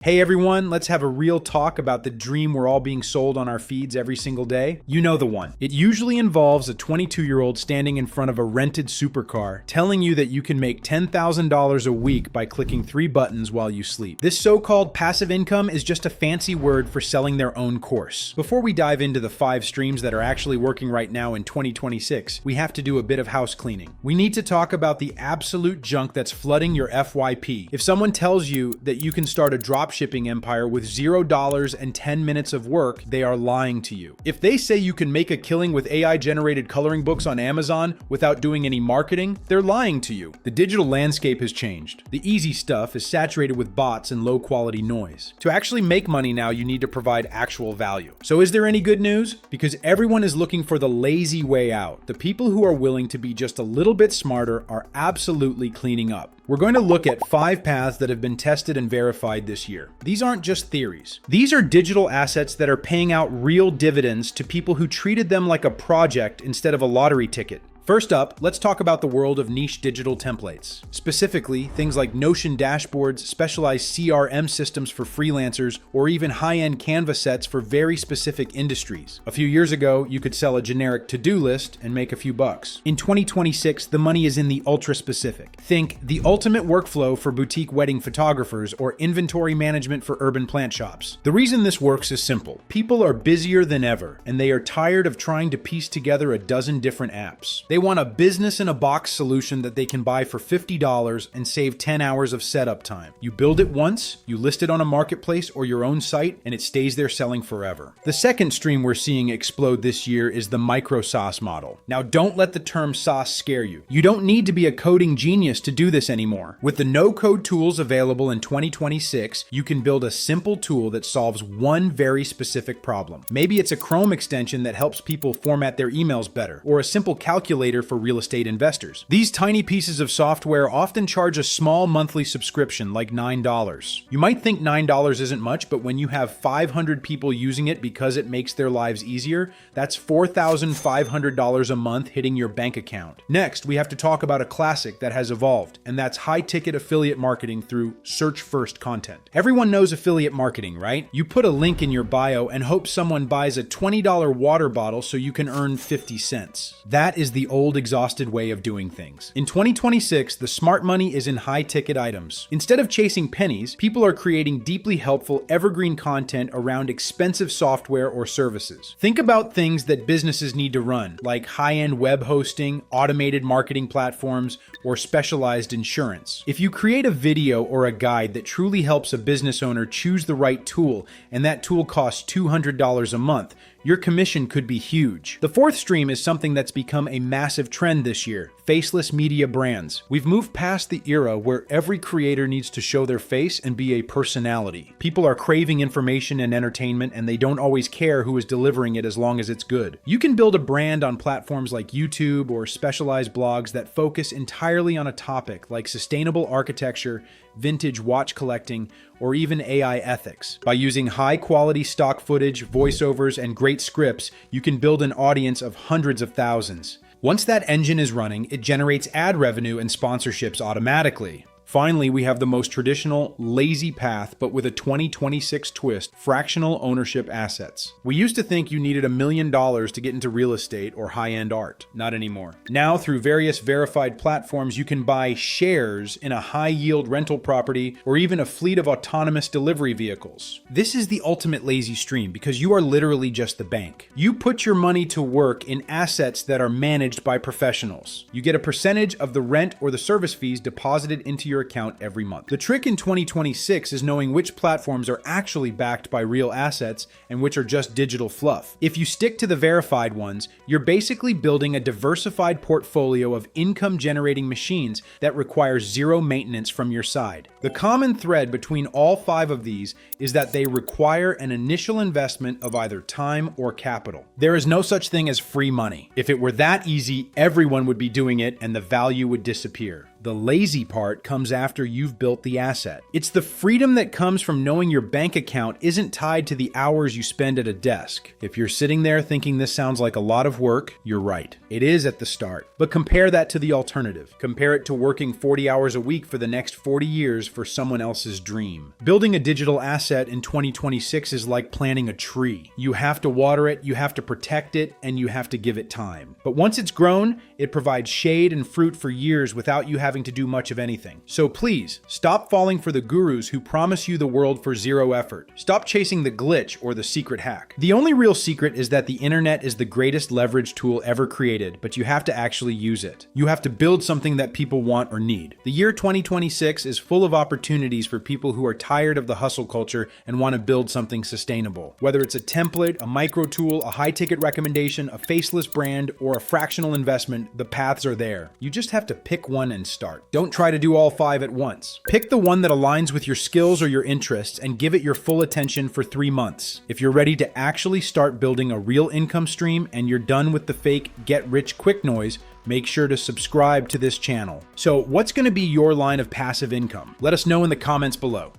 Hey everyone, let's have a real talk about the dream we're all being sold on our feeds every single day. You know the one. It usually involves a 22-year-old standing in front of a rented supercar telling you that you can make $10,000 a week by clicking 3 buttons while you sleep. This so-called passive income is just a fancy word for selling their own course. Before we dive into the 5 streams that are actually working right now in 2026, we have to do a bit of house cleaning. We need to talk about the absolute junk that's flooding your FYP. If someone tells you that you can start a dropshipping empire with $0 and 10 minutes of work, they are lying to you. If they say you can make a killing with AI-generated coloring books on Amazon without doing any marketing, they're lying to you. The digital landscape has changed. The easy stuff is saturated with bots and low-quality noise. To actually make money now, you need to provide actual value. So is there any good news? Because everyone is looking for the lazy way out. The people who are willing to be just a little bit smarter are absolutely cleaning up. We're going to look at 5 paths that have been tested and verified this year. These aren't just theories. These are digital assets that are paying out real dividends to people who treated them like a project instead of a lottery ticket. First up, let's talk about the world of niche digital templates. Specifically, things like Notion dashboards, specialized CRM systems for freelancers, or even high-end Canva sets for very specific industries. A few years ago, you could sell a generic to-do list and make a few bucks. In 2026, the money is in the ultra-specific. Think the ultimate workflow for boutique wedding photographers or inventory management for urban plant shops. The reason this works is simple. People are busier than ever, and they are tired of trying to piece together a dozen different apps. They want a business-in-a-box solution that they can buy for $50 and save 10 hours of setup time. You build it once, you list it on a marketplace or your own site, and it stays there selling forever. The second stream we're seeing explode this year is the Micro SaaS model. Now, don't let the term SaaS scare you. You don't need to be a coding genius to do this anymore. With the no-code tools available in 2026, you can build a simple tool that solves one very specific problem. Maybe it's a Chrome extension that helps people format their emails better, or a simple calculator for real estate investors. These tiny pieces of software often charge a small monthly subscription, like $9. You might think $9 isn't much, but when you have 500 people using it because it makes their lives easier, that's $4,500 a month hitting your bank account. Next, we have to talk about a classic that has evolved, and that's high-ticket affiliate marketing through search-first content. Everyone knows affiliate marketing, right? You put a link in your bio and hope someone buys a $20 water bottle so you can earn 50 cents. That is the old exhausted way of doing things. In 2026, the smart money is in high-ticket items. Instead of chasing pennies, people are creating deeply helpful evergreen content around expensive software or services. Think about things that businesses need to run, like high-end web hosting, automated marketing platforms, or specialized insurance. If you create a video or a guide that truly helps a business owner choose the right tool, and that tool costs $200 a month, your commission could be huge. The fourth stream is something that's become a massive trend this year: faceless media brands. We've moved past the era where every creator needs to show their face and be a personality. People are craving information and entertainment, and they don't always care who is delivering it as long as it's good. You can build a brand on platforms like YouTube or specialized blogs that focus entirely on a topic like sustainable architecture, vintage watch collecting, or even AI ethics. By using high-quality stock footage, voiceovers, and great scripts, you can build an audience of hundreds of thousands. Once that engine is running, it generates ad revenue and sponsorships automatically. Finally, we have the most traditional, lazy path, but with a 2026 twist: fractional ownership assets. We used to think you needed $1 million to get into real estate or high-end art. Not anymore. Now, through various verified platforms, you can buy shares in a high-yield rental property or even a fleet of autonomous delivery vehicles. This is the ultimate lazy stream because you are literally just the bank. You put your money to work in assets that are managed by professionals. You get a percentage of the rent or the service fees deposited into your account every month. The trick in 2026 is knowing which platforms are actually backed by real assets and which are just digital fluff. If you stick to the verified ones, you're basically building a diversified portfolio of income-generating machines that requires zero maintenance from your side. The common thread between all 5 of these is that they require an initial investment of either time or capital. There is no such thing as free money. If it were that easy, everyone would be doing it and the value would disappear. The lazy part comes after you've built the asset. It's the freedom that comes from knowing your bank account isn't tied to the hours you spend at a desk. If you're sitting there thinking this sounds like a lot of work, you're right. It is at the start. But compare that to the alternative. Compare it to working 40 hours a week for the next 40 years for someone else's dream. Building a digital asset in 2026 is like planting a tree. You have to water it, you have to protect it, and you have to give it time. But once it's grown, it provides shade and fruit for years without you having to do much of anything. So please, stop falling for the gurus who promise you the world for zero effort. Stop chasing the glitch or the secret hack. The only real secret is that the internet is the greatest leverage tool ever created, but you have to actually use it. You have to build something that people want or need. The year 2026 is full of opportunities for people who are tired of the hustle culture and want to build something sustainable. Whether it's a template, a micro tool, a high-ticket recommendation, a faceless brand, or a fractional investment, the paths are there. You just have to pick one and start. Don't try to do all 5 at once. Pick the one that aligns with your skills or your interests and give it your full attention for 3 months. If you're ready to actually start building a real income stream and you're done with the fake get-rich-quick noise, make sure to subscribe to this channel. So, what's going to be your line of passive income? Let us know in the comments below.